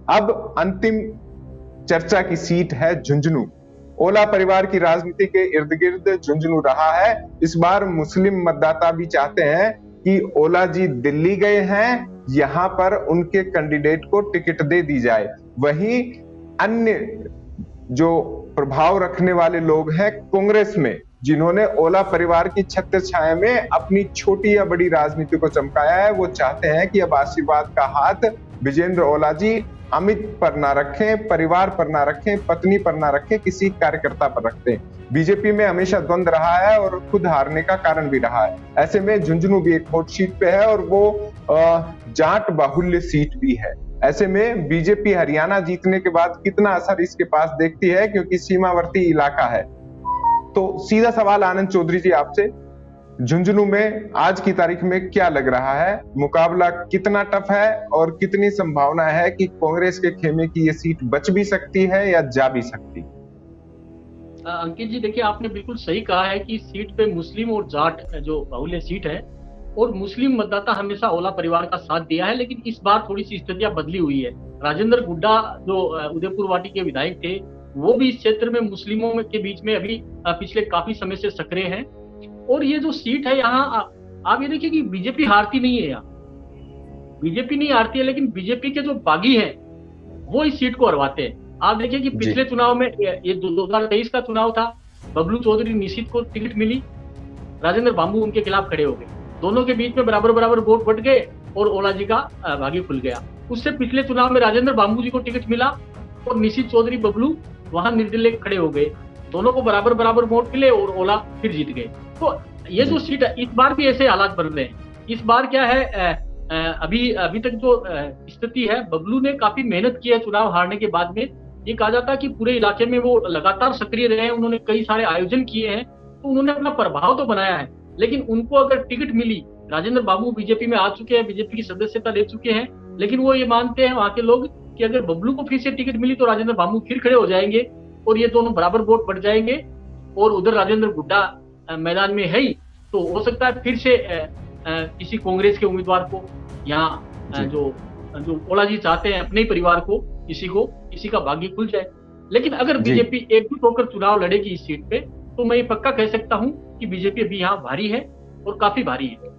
अब अंतिम चर्चा की सीट है झुंझुनू। ओला परिवार की राजनीति के इर्द गिर्द झुंझुनू रहा है। इस बार मुस्लिम मतदाता भी चाहते हैं कि ओला जी दिल्ली गए हैं, यहां पर उनके कैंडिडेट को टिकट दे दी जाए। वहीं अन्य जो प्रभाव रखने वाले लोग हैं कांग्रेस में, जिन्होंने ओला परिवार की छत्र छाया में अपनी छोटी या बड़ी राजनीति को चमकाया है, वो चाहते हैं कि अब आशीर्वाद का हाथ विजेंद्र ओला जी अमित पर ना रखें, परिवार पर ना रखें, पत्नी पर ना रखें, किसी कार्यकर्ता पर रखते हैं। बीजेपी में हमेशा द्वंद रहा है और खुद हारने का कारण भी रहा है। ऐसे में झुंझुनू भी एक हॉट सीट पे है और वो जाट बाहुल्य सीट भी है। ऐसे में बीजेपी हरियाणा जीतने के बाद कितना असर इसके पास देखती है, क्योंकि सीमावर्ती इलाका है। तो सीधा सवाल आनंद चौधरी जी आपसे, झुंझुनू में आज की तारीख में क्या लग रहा है, मुकाबला कितना टफ है और कितनी संभावना है कि कांग्रेस के खेमे की ये सीट बच भी सकती है या जा भी सकती? अंकित जी, देखिए, आपने बिल्कुल सही कहा है कि सीट पे मुस्लिम और जाट जो बाहुल्य सीट है, और मुस्लिम मतदाता हमेशा ओला परिवार का साथ दिया है, लेकिन इस बार थोड़ी सी स्थितियां बदली हुई है। राजेंद्र गुड्डा जो उदयपुर वाटी के विधायक थे, वो भी इस क्षेत्र में मुस्लिमों के बीच में अभी पिछले काफी समय से सक्रिय हैं। और ये जो सीट है यहाँ, आप ये देखिए कि बीजेपी हारती नहीं है। यहाँ बीजेपी नहीं हारती है, लेकिन बीजेपी के जो बागी हैं वो इस सीट को हरवाते हैं। आप देखिए कि पिछले चुनाव में, ये 2023 का चुनाव था, बबलू चौधरी निशित को टिकट मिली, राजेंद्र बाबू उनके खिलाफ खड़े हो गए, दोनों के बीच में बराबर बराबर वोट बट गए और ओला जी का भाग्य खुल गया। उससे पिछले चुनाव में राजेंद्र बाबू जी को टिकट मिला और निशित चौधरी बबलू वहां निर्दलीय खड़े हो गए, दोनों को बराबर बराबर वोट मिले और ओला फिर जीत गए। तो ये जो सीट है, इस बार भी ऐसे हालात बन रहे हैं। इस बार क्या है, अभी तक जो स्थिति है, बबलू ने काफी मेहनत की है चुनाव हारने के बाद में। ये कहा जाता है कि पूरे इलाके में वो लगातार सक्रिय रहे हैं, उन्होंने कई सारे आयोजन किए हैं, तो उन्होंने अपना प्रभाव तो बनाया है। लेकिन उनको अगर टिकट मिली, राजेंद्र बाबू बीजेपी में आ चुके हैं, बीजेपी की सदस्यता ले चुके हैं, लेकिन वो ये मानते हैं वहां के लोग कि अगर बबलू को फिर से टिकट मिली तो राजेंद्र बाबू फिर खड़े हो जाएंगे और ये दोनों बराबर वोट बढ़ जाएंगे। और उधर राजेंद्र गुड्डा मैदान में है ही, तो हो सकता है फिर से किसी कांग्रेस के उम्मीदवार को, यहाँ जो ओला जी चाहते हैं अपने ही परिवार को, किसी का भाग्य खुल जाए। लेकिन अगर बीजेपी एकजुट होकर चुनाव लड़ेगी इस सीट पे, तो मैं ये पक्का कह सकता हूं कि बीजेपी अभी यहाँ भारी है और काफी भारी है।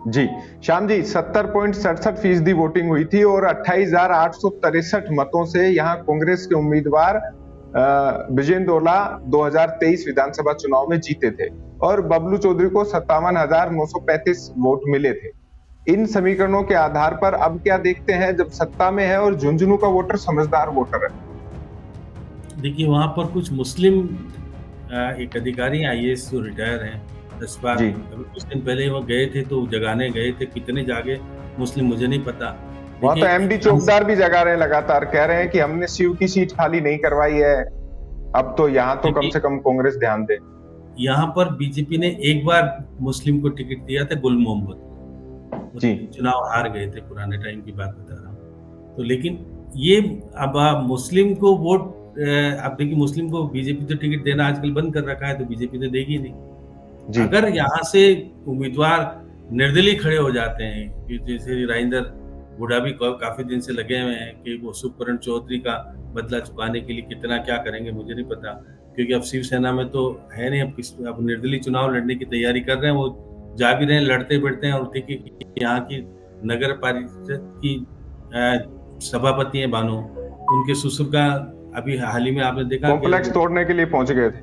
जी श्याम जी, 70.67% वोटिंग हुई थी और 28,863 मतों से यहाँ कांग्रेस के उम्मीदवार विजेंद्र ओला 2023 विधानसभा चुनाव में जीते थे और बबलू चौधरी को 57,935 वोट मिले थे। इन समीकरणों के आधार पर अब क्या देखते हैं जब सत्ता में है और झुंझुनू का वोटर समझदार वोटर है? देखिए, वहां पर कुछ मुस्लिम एक अधिकारी IAS जो रिटायर हैं 10 बार, कुछ दिन पहले वो गए थे, तो जगाने गए थे, कितने जागे मुस्लिम मुझे नहीं पता। वहां तो MD चौकीदार भी जगा रहे हैं, लगातार कह रहे हैं कि हमने शिव की सीट खाली नहीं करवाई है, अब तो यहाँ तो कम से कम कांग्रेस ध्यान दे। यहाँ पर बीजेपी ने एक बार मुस्लिम को टिकट दिया था, गुल मोहम्मद जी, चुनाव हार गए थे, पुराने टाइम की बात बता रहा हूँ। तो लेकिन ये अब मुस्लिम को वोट, अब देखिए, मुस्लिम को बीजेपी तो टिकट देना आजकल बंद कर रखा है, तो बीजेपी तो देगी नहीं। अगर यहाँ से उम्मीदवार निर्दलीय खड़े हो जाते हैं, कि जैसे राजेंद्र गुड्डा भी काफी दिन से लगे हुए हैं कि वो सुखकरण चौधरी का बदला चुकाने के लिए कितना क्या करेंगे मुझे नहीं पता, क्योंकि अब शिवसेना में तो है नहीं, अब निर्दलीय चुनाव लड़ने की तैयारी कर रहे हैं, वो जा भी रहे हैं, लड़ते बढ़ते हैं। और देखिए यहाँ की नगर पारिषद की सभापति हैं बानो, उनके ससुर का अभी हाल ही में आपने देखा कॉम्प्लेक्स तोड़ने के लिए पहुंच गए थे,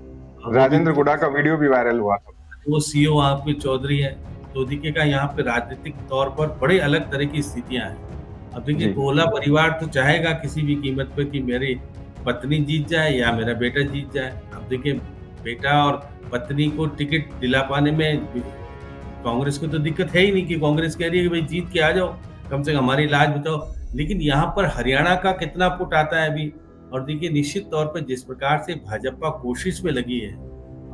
राजेंद्र गुड्डा का वीडियो भी वायरल हुआ था। वो CEO वहाँ पे चौधरी है, तो देखिएगा यहाँ पे राजनीतिक तौर पर बड़े अलग तरह की स्थितियां हैं। अब देखिए, ओला परिवार तो चाहेगा किसी भी कीमत पे कि मेरी पत्नी जीत जाए या मेरा बेटा जीत जाए। अब देखिए, बेटा और पत्नी को टिकट दिला पाने में कांग्रेस को तो दिक्कत है ही नहीं, कि कांग्रेस कह रही है कि भाई जीत के आ जाओ, कम से कम हमारी लाज बचाओ। लेकिन यहाँ पर हरियाणा का कितना पुट आता है अभी, और देखिए निश्चित तौर पर जिस प्रकार से भाजपा कोशिश में लगी है,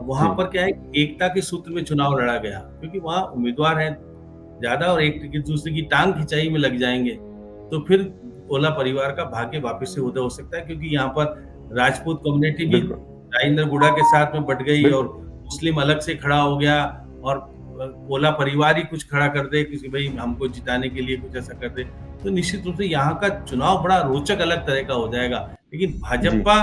वहां पर क्या है, एकता के सूत्र में चुनाव लड़ा गया, क्योंकि वहां उम्मीदवार हैं ज्यादा और एक दूसरे की टांग खिंचाई में लग जाएंगे, तो फिर ओला परिवार का भाग्य वापस से उदय हो सकता है। क्योंकि यहाँ पर राजपूत कम्युनिटी भी राजेंद्र गुड्डा के साथ में बट गई और मुस्लिम अलग से खड़ा हो गया, और ओला परिवार ही कुछ खड़ा कर दे कि भाई हमको जिताने के लिए कुछ ऐसा कर दे, तो निश्चित रूप से यहाँ का चुनाव बड़ा रोचक अलग तरह का हो जाएगा। लेकिन जी भाजपा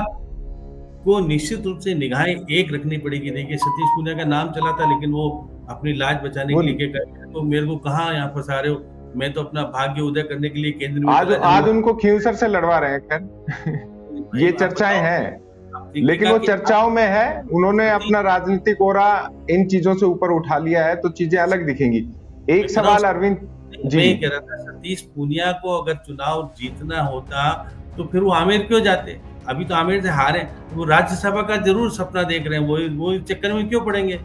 को निश्चित रूप से निगाहें एक रखनी पड़ेगी। देखिए सतीश पूनिया का नाम चला था, लेकिन वो अपनी लाज बचाने वो के लिए क्या कहे, तो मेरे को कहाँ यहाँ फंसा रहे हो, मैं तो अपना भाग्य उदय करने के लिए केंद्र में आज चला आज जाऊंगा। उनको खींवसर से लड़वा रहे हैं। खैर ये भाई आप चर्चाएं बताओ, हैं, आप लेकिन देखिएगा वो कि चर्चाओं में है, उन्होंने अपना राजनीतिक ओरा इन चीजों से ऊपर उठा लिया है, तो चीजें अलग दिखेंगी। मैं एक कह रहा हूँ, सवाल अरविंद मैं जी ये जी कह रहा था, सतीश पूनिया को अगर चुनाव जीतना होता तो फिर वो आमेर क्यों जाते? अभी तो आमेर से हारे, वो राज्यसभा का जरूर सपना देख रहे हैं, वो इस चक्कर में क्यों पड़ेंगे?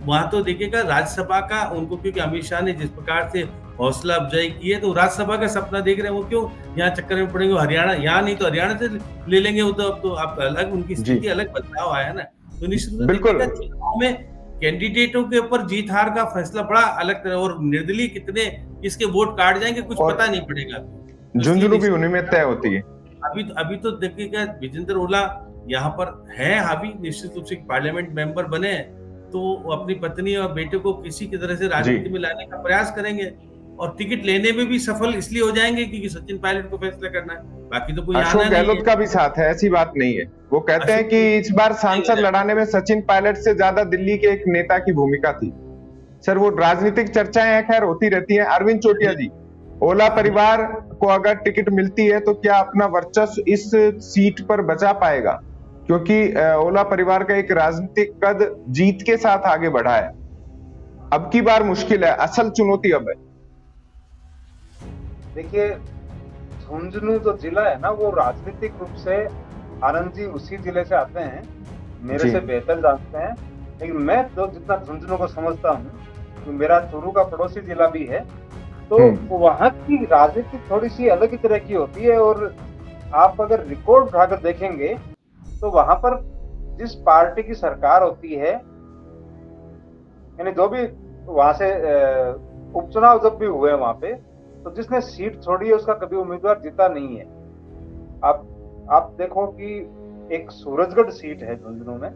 वहां तो देखिएगा राज्यसभा का उनको, क्योंकि अमित शाह ने जिस प्रकार से हौसला अफजाई की है, तो राज्यसभा का सपना देख रहे हैं, वो क्यों यहाँ चक्कर में पड़ेंगे? हरियाणा, यहाँ नहीं तो हरियाणा से ले लेंगे वो तो। अब तो आप अलग, उनकी जी स्थिति अलग, बदलाव आया ना। तो निश्चित रूप से बिल्कुल। देखिएगा चुनाव में कैंडिडेटों के ऊपर जीत हार का फैसला बड़ा अलग तरह, और निर्दलीय कितने इसके वोट काट जाएंगे कुछ और पता नहीं पड़ेगा। तो इसलिए झुंझुनू भी निश्चित उन्हीं में तय होती है। अभी तो देखिएगा विजेंद्र ओला यहाँ पर है हावी, निश्चित रूप से पार्लियामेंट मेंबर बने, तो वो अपनी पत्नी और बेटे को किसी की तरह से जी राजनीति में लाने का प्रयास करेंगे, और टिकट लेने में भी सफल इसलिए हो जाएंगे क्योंकि सचिन पायलट को फैसला करना है, बाकी तो कोई अशोक आना नहीं है। गहलोत का भी साथ है, ऐसी बात नहीं है। वो कहते हैं अशोक कि इस बार नहीं सांसद है। लड़ाने में सचिन पायलट से ज्यादा दिल्ली के एक नेता की भूमिका थी। सर वो राजनीतिक चर्चाएं हैं, खैर होती रहती हैं। अरविंद चोटिया जी, ओला परिवार को अगर टिकट मिलती है तो क्या अपना वर्चस्व इस सीट पर बचा पाएगा? क्योंकि ओला परिवार का एक राजनीतिक कद जीत के साथ आगे बढ़ा है। अब की बार मुश्किल है, असल चुनौती अब है। देखिए, झुंझुनू जो जिला है ना, वो राजनीतिक रूप से आनंद जी उसी जिले से आते हैं, मेरे जी से बेहतर जानते हैं। लेकिन मैं तो जितना झुंझुनू को समझता हूँ, तो मेरा चूरू का पड़ोसी जिला भी है, तो वहाँ की राजनीति थोड़ी सी अलग ही तरह की होती है। और आप अगर रिकॉर्ड उठाकर देखेंगे तो वहां पर जिस पार्टी की सरकार होती है, यानी जो भी वहां से उपचुनाव जब भी हुए वहां पे, तो जिसने सीट छोड़ी है उसका कभी उम्मीदवार जीता नहीं है। आप देखो कि एक सूरजगढ़ सीट है झुंझुनू में,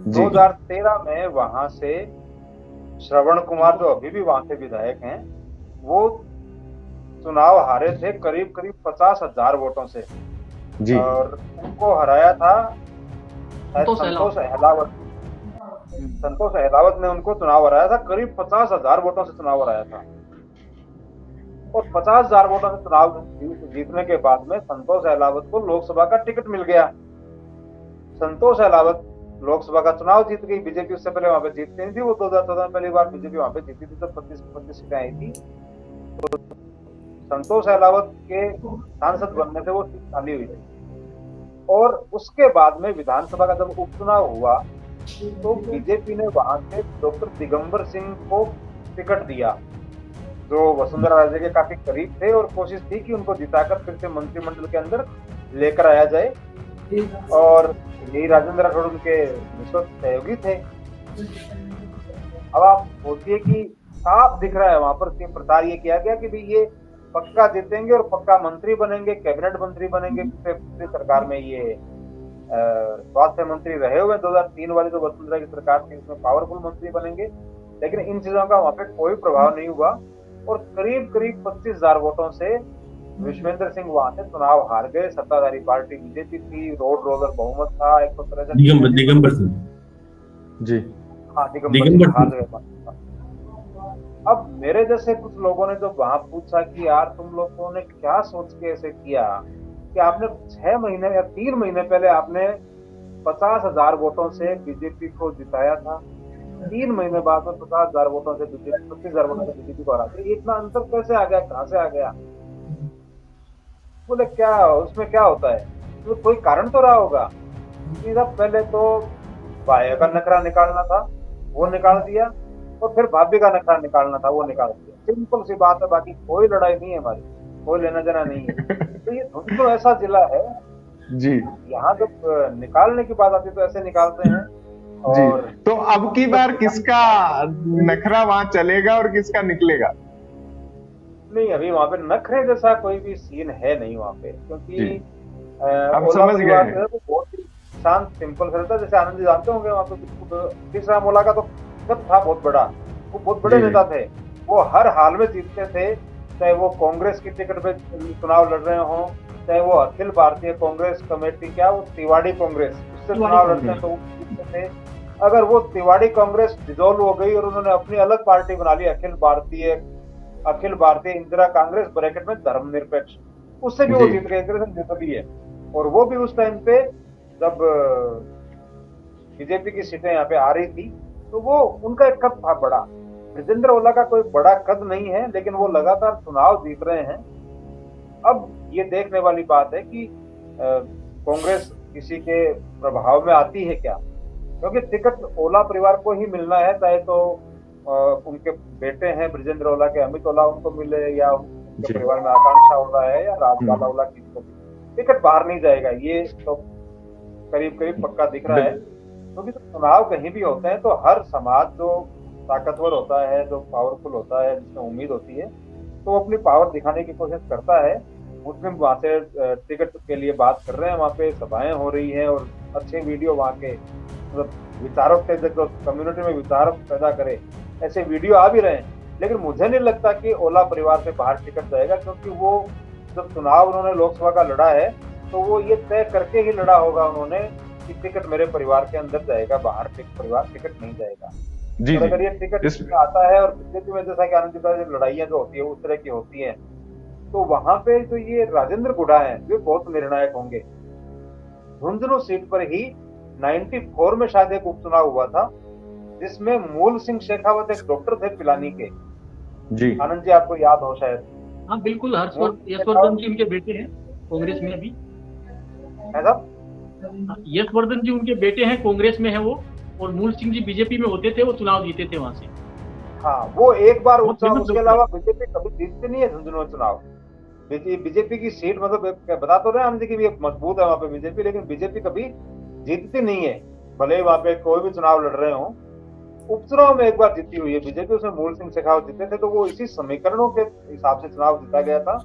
2013 में वहां से श्रवण कुमार जो अभी भी वहां से विधायक हैं, वो चुनाव हारे थे करीब 50,000 वोटों से जी और उनको हराया था संतोष अहलावत। संतोष अहलावत ने उनको चुनाव हराया था, करीब 50,000 वोटों से चुनाव हराया था। और 50,000 वोटों से चुनाव जीतने के बाद में संतोष अहलावत को लोकसभा का टिकट मिल गया। संतोष अहलावत लोकसभा का चुनाव जीत गई, बीजेपी उससे पहले वहां पे जीतती नहीं थी। वो 2014 में पहली बार बीजेपी वहां पे जीती थी, तो 25 सीटें आई थी। तो संतोष अहलावत के सांसद बनने से वो सीट खाली हुई थी। और उसके बाद में विधानसभा का जब उपचुनाव हुआ तो बीजेपी ने वहां से डॉक्टर दिगंबर सिंह को टिकट दिया, जो वसुंधरा राजे के काफी करीब थे, और कोशिश थी कि उनको जिताकर फिर से मंत्रिमंडल के अंदर लेकर आया जाए। और यही राजेंद्र राठौड़ उनके विश्वस्त सहयोगी थे। अब आप सोचिए कि साफ दिख रहा है वहां पर प्रचार ये किया गया कि भाई ये पक्का जीतेंगे और पक्का मंत्री बनेंगे, कैबिनेट मंत्री बनेंगे। पिछले सरकार में ये स्वास्थ्य मंत्री रहे हुए 2003 वाली जो वसुंधरा की सरकार थी, उसमें पावरफुल मंत्री बनेंगे। लेकिन इन चीजों का वहां पे कोई प्रभाव नहीं हुआ और करीब 25,000 वोटों से विश्वेंद्र सिंह वहां से चुनाव हार गए। सत्ताधारी पार्टी बीजेपी थी, रोड रोलर बहुमत था 163। दिगंबर सिंह जी हाँ, दिगंबर सिंह हार गए। अब मेरे जैसे कुछ लोगों ने जब वहां पूछा कि यार तुम लोगों ने क्या सोच के ऐसे किया कि आपने 6 महीने या 3 महीने पहले आपने 50,000 वोटों से बीजेपी को जिताया था, 3 महीने बाद में 50,000 वोटों से 25,000 वोटों से बीजेपी को हरा दिया, इतना अंतर कैसे आ गया, कहाँ से आ गया? बोले क्या उसमें क्या होता है, तो कोई कारण तो रहा होगा। पहले तो भाई का नखरा निकालना था, वो निकाल दिया, और फिर भाभी का नखरा निकालना था, वो निकाल दिया। सिंपल सी बात है, बाकी कोई लड़ाई नहीं है हमारी, कोई लेना देना नहीं है। तो ये झुंझुनू ऐसा जिला है जी, यहाँ जब निकालने की बात आती है तो ऐसे निकालते हैं। और तो अब की बार किसका नखरा वहां चलेगा और किसका निकलेगा? नहीं, अभी वहां पे नखरे जैसा कोई भी सीन है नहीं वहां पे, क्योंकि अब समझ गए हैं। तो बहुत ही शांत सिंपल रहता है। जैसे आनंद जी जानते होंगे वहां पे कृष्ण ओला का तो कद था बहुत बड़ा, वो बहुत बड़े नेता थे, वो हर हाल में जीतते थे। चाहे वो कांग्रेस की टिकट पे चुनाव लड़ रहे हों, चाहे वो अखिल भारतीय कांग्रेस कमेटी, क्या वो तिवाड़ी कांग्रेस, उससे चुनाव लड़ते हैं तो वो जीतते थे। अगर वो तिवाड़ी कांग्रेस डिसॉल्व हो गई और उन्होंने अपनी अलग पार्टी बना ली, अखिल भारतीय इंदिरा कांग्रेस ब्रैकेट में धर्मनिरपेक्ष, उससे भी वो जीत गए, जीत भी है। और वो भी उस टाइम पे जब बीजेपी की सीटें यहाँ पे आ रही थी तो वो उनका एक कद था बड़ा। ब्रिजेंद्र ओला का कोई बड़ा कद नहीं है, लेकिन वो लगातार चुनाव जीत रहे हैं। अब ये देखने वाली बात है कि कांग्रेस किसी के प्रभाव में आती है क्या, क्योंकि टिकट ओला परिवार को ही मिलना है, चाहे तो उनके बेटे हैं ब्रिजेंद्र ओला के अमित ओला उनको मिले, या उनके परिवार में आकांक्षा ओला है या राजबाला ओला, किसी को टिकट बाहर नहीं जाएगा, ये तो करीब करीब पक्का दिख रहा है। क्योंकि तो चुनाव कहीं भी होते हैं तो हर समाज जो ताकतवर होता है, जो पावरफुल होता है, जिसमें उम्मीद होती है, तो वो अपनी पावर दिखाने की कोशिश करता है। मुस्लिम वहाँ से टिकट के लिए बात कर रहे हैं, वहाँ पे सभाएं हो रही हैं और अच्छे वीडियो वहाँ के मतलब विचारक थे जो कम्युनिटी में विचार पैदा करे, ऐसे वीडियो आ भी रहे हैं। लेकिन मुझे नहीं लगता कि ओला परिवार से बाहर टिकट जाएगा, क्योंकि वो जब चुनाव उन्होंने लोकसभा का लड़ा है तो वो ये तय करके ही लड़ा होगा उन्होंने कि टिकट मेरे परिवार के अंदर जाएगा, बाहर परिवार टिकट नहीं जाएगा। जी, अगर ये टिकट आता है और बीजेपी में जैसा कि आनंद जी का लड़ाइयां जो होती है उस तरह की होती है, तो वहां पे जो ये राजेंद्र गुढ़ा है वे बहुत निर्णायक होंगे। झुंझुनू सीट पर ही 94 में शायद एक उपचुनाव हुआ था जिसमें मूल सिंह शेखावत एक डॉक्टर थे पिलानी के। जी आनंद जी आपको याद हो शायद। हाँ बिल्कुल, यशवर्धन जी उनके बेटे हैं कांग्रेस में अभी। यशवर्धन जी उनके बेटे हैं, कांग्रेस में है वो, और मूल सिंह जी बीजेपी में होते थे, वो चुनाव जीते थे वहां से। हाँ, वो एक बार उपचुनाव, उसके अलावा बीजेपी कभी जीतती नहीं है झुंझुनू चुनाव। बीजेपी की सीट मतलब बता तो रहे आनंद जी की भी मजबूत है वहाँ पे बीजेपी, लेकिन बीजेपी कभी जीतती नहीं है, भले वहाँ पे कोई भी चुनाव लड़ रहे हो। उपचुनाव में एक बार जीती हुई है बीजेपी, उसमें मूल सिंह शेखावत जीते थे, तो वो इसी समीकरणों के हिसाब से चुनाव जीता गया था।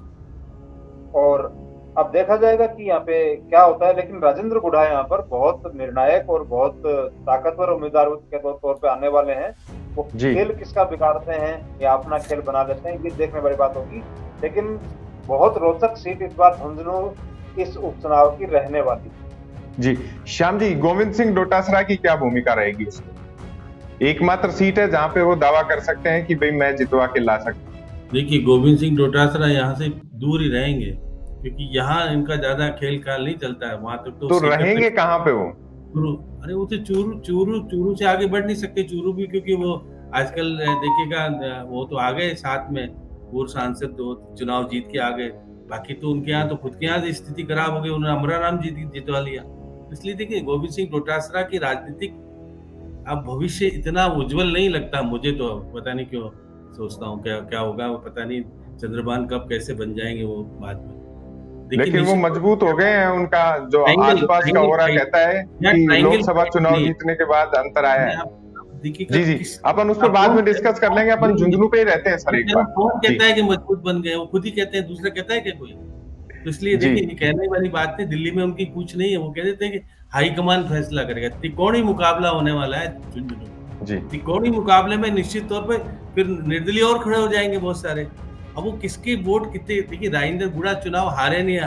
और अब देखा जाएगा कि यहाँ पे क्या होता है। लेकिन राजेंद्र गुढ़ा यहाँ पर बहुत निर्णायक और बहुत ताकतवर उम्मीदवार के तौर पे आने वाले हैं। वो खेल किसका बिगाड़ते हैं या अपना खेल बना लेते हैं, ये देखने वाली बात होगी। लेकिन बहुत रोचक सीट इस बार झुंझुनू इस उपचुनाव की रहने वाली। जी श्याम जी, गोविंद सिंह डोटासरा की क्या भूमिका रहेगी? एकमात्र सीट है जहां पे वो दावा कर सकते हैं कि भाई मैं जितवा के ला सकता हूँ। देखिए, गोविंद सिंह डोटासरा यहाँ से दूर ही रहेंगे, क्योंकि यहाँ इनका ज्यादा खेल काल नहीं चलता है। वहां तक तो रहेंगे कहाँ पे वो? अरे वो तो चूरू से आगे बढ़ नहीं सकते। चूरू भी क्योंकि वो आजकल देखिएगा वो तो आ गए साथ में, पूर्व सांसद तो चुनाव जीत के आ गए। बाकी तो उनके यहाँ तो खुद के यहाँ स्थिति खराब हो गई, उन्होंने अमराराम जितवा लिया। इसलिए देखिए, गोविंद सिंह डोटासरा की राजनीतिक अब भविष्य इतना उज्जवल नहीं लगता मुझे, तो पता नहीं क्यों सोचता हूँ क्या होगा, वो पता नहीं चंद्रभान कब कैसे बन जाएंगे वो बाद में। लेकिन वो मजबूत हो गए हैं, उनका जो आसपास का ओरा कहता है कि लोकसभा चुनाव जीतने के बाद अंतर आया है। जी अपन उस पर बाद में डिस्कस कर लेंगे, अपन झुंझुनू पे ही रहते हैं सर। एक बार कौन कहता है कि मजबूत बन गए? वो खुद ही कहते हैं, दूसरा कहता है क्या कोई? तो इसलिए देखिए, कहने वाली बात नहीं, दिल्ली में उनकी कुछ नहीं है। वो कह देते हैं कि हाईकमान फैसला करेगा। त्रिकोणीय मुकाबला होने वाला है झुंझुनू जी। त्रिकोणीय मुकाबले में निश्चित तौर पर फिर निर्दलीय और खड़े हो जाएंगे बहुत सारे। अब वो किसके वोट कितने, देखिए राजेंद्र गुढ़ा चुनाव हारे नहीं,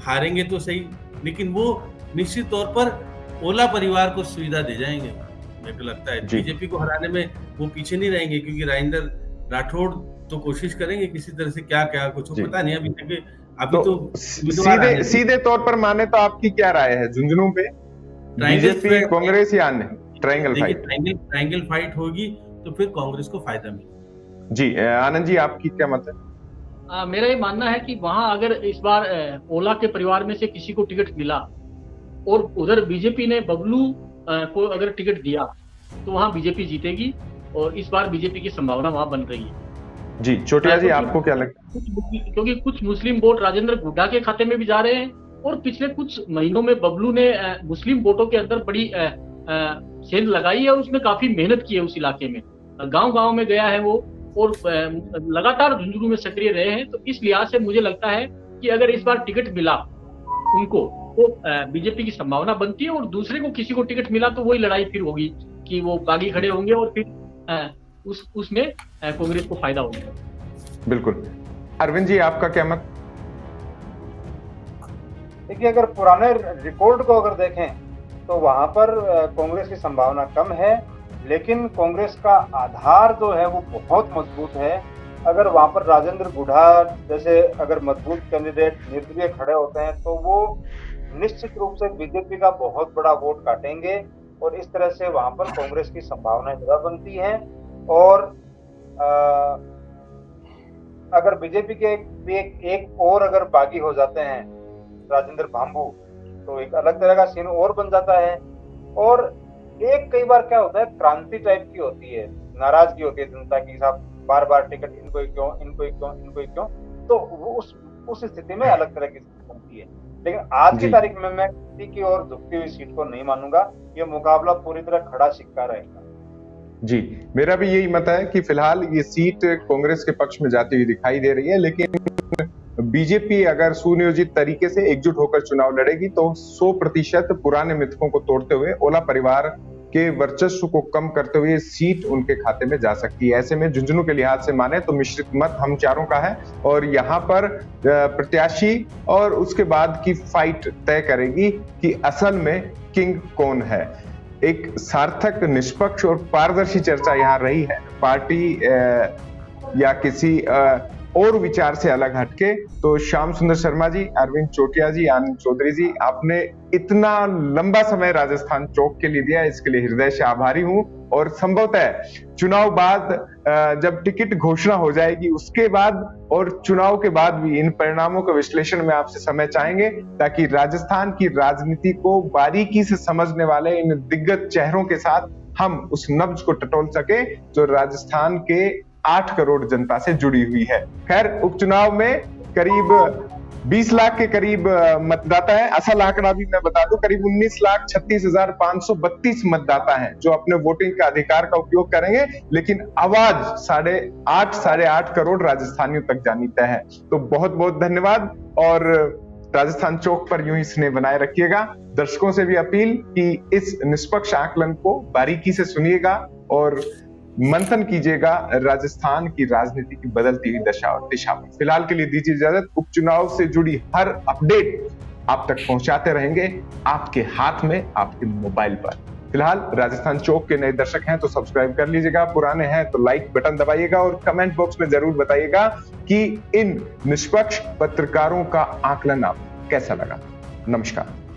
हारेंगे तो सही, लेकिन वो निश्चित तौर पर ओला परिवार को सुविधा दे जाएंगे। मेरे को लगता है बीजेपी को हराने में वो पीछे नहीं रहेंगे, क्योंकि राजेंद्र राठौड़ तो कोशिश करेंगे किसी तरह से, क्या कुछ पता नहीं। अभी देखिए, अभी तो सीधे तौर पर माने तो आपकी क्या राय है झुंझुनू पे? बीजेपी, कांग्रेस या अन्य? ट्रायंगल फाइट होगी तो फिर कांग्रेस को फायदा मिलेगा। जी आनंद जी, आपकी क्या मत है? मेरा ये मानना है कि वहां अगर इस बार ओला के परिवार में से किसी को टिकट मिला और उधर बीजेपी ने बबलू को अगर टिकट दिया तो वहां बीजेपी जीतेगी, और इस बार बीजेपी की संभावना वहां बन रही है। जी चोटिया जी, आपको क्या लगता है? क्योंकि कुछ मुस्लिम वोट राजेंद्र गुड्डा के खाते में भी जा रहे हैं, और पिछले कुछ महीनों में बबलू ने मुस्लिम वोटों के अंदर बड़ी सेंध लगाई है, और उसमें काफी मेहनत की है। उस इलाके में गांव में गया है वो, और लगातार झुंझुनू में सक्रिय रहे हैं। तो इस लिहाज से मुझे लगता है कि अगर इस बार टिकट मिला उनको तो बीजेपी की संभावना बनती है, और दूसरे को किसी को टिकट मिला तो वही लड़ाई फिर होगी कि वो बागी खड़े होंगे, और फिर उसमें कांग्रेस को फायदा होगा। बिल्कुल। अरविंद जी, आपका क्या मत? देखिए, अगर पुराने रिकॉर्ड को अगर देखें तो वहां पर कांग्रेस की संभावना कम है, लेकिन कांग्रेस का आधार जो है वो बहुत मजबूत है। अगर वहां पर राजेंद्र गुढ़ा जैसे अगर मजबूत कैंडिडेट निर्दलीय खड़े होते हैं तो वो निश्चित रूप से बीजेपी का बहुत बड़ा वोट काटेंगे और इस तरह से वहां पर कांग्रेस की संभावनाएं ज्यादा बनती हैं। और अगर बीजेपी के एक और अगर बागी हो जाते हैं राजेंद्र भांबू, तो एक अलग तरह का सीन और बन जाता है। और एक कई बार क्या होता है, क्रांति टाइप की होती है, नाराजगी होती है जनता की, साहब बार बार टिकट इनको ही क्यों, इनको ही क्यों, इनको ही क्यों, तो वो उस स्थिति में अलग तरह की स्थिति बनती है। लेकिन आज की तारीख में मैं किसी की और झुकती हुई सीट को नहीं मानूंगा, ये मुकाबला पूरी तरह खड़ा सिक्का रहेगा। जी, मेरा भी यही मत है कि फिलहाल ये सीट कांग्रेस के पक्ष में जाती हुई दिखाई दे रही है, लेकिन बीजेपी अगर सुनियोजित तरीके से एकजुट होकर चुनाव लड़ेगी तो 100% पुराने मिथकों को तोड़ते हुए ओला परिवार के वर्चस्व को कम करते हुए सीट उनके खाते में जा सकती है। ऐसे में झुंझुनू के लिहाज से माने तो मिश्रित मत हम चारों का है और यहाँ पर प्रत्याशी और उसके बाद की फाइट तय करेगी कि असल में किंग कौन है। एक सार्थक, निष्पक्ष और पारदर्शी चर्चा यहाँ रही है। पार्टी या किसी और विचार से अलग हटके तो श्याम सुंदर शर्मा जी, अरविंद चोटिया जी, आनंद चौधरी जी, आपने इतना लंबा समय राजस्थान चौक के लिए दिया, इसके लिए हृदय से आभारी हूं। और संभवतः चुनाव बाद जब टिकट घोषणा हो जाएगी उसके बाद और चुनाव के बाद भी इन परिणामों का विश्लेषण में आपसे समय चाहेंगे, ताकि राजस्थान की राजनीति को बारीकी से समझने वाले इन दिग्गज चेहरों के साथ हम उस नब्ज को टटोल सके जो राजस्थान के 8 करोड़ जनता से जुड़ी हुई है। खैर, उपचुनाव में करीब 20 लाख के करीब मतदाता है। असल आंकड़ा भी मैं बता दूं, करीब 19,36,532 मतदाता हैं जो अपने वोटिंग का अधिकार का उपयोग करेंगे, लेकिन आवाज 8.5 करोड़ राजस्थानियों तक जानी तय है। तो बहुत बहुत धन्यवाद और राजस्थान चौक पर यूं ही स्नेह बनाए रखिएगा। दर्शकों से भी अपील कि इस निष्पक्ष आकलन को बारीकी से सुनिएगा और मंथन कीजिएगा राजस्थान की राजनीति की बदलती हुई दशा और दिशा में। फिलहाल के लिए दीजिए इजाजत। उपचुनाव से जुड़ी हर अपडेट आप तक पहुंचाते रहेंगे, आपके हाथ में, आपके मोबाइल पर। फिलहाल राजस्थान चौक के नए दर्शक हैं तो सब्सक्राइब कर लीजिएगा, पुराने हैं तो लाइक बटन दबाइएगा और कमेंट बॉक्स में जरूर बताइएगा कि इन निष्पक्ष पत्रकारों का आकलन आपको कैसा लगा। नमस्कार।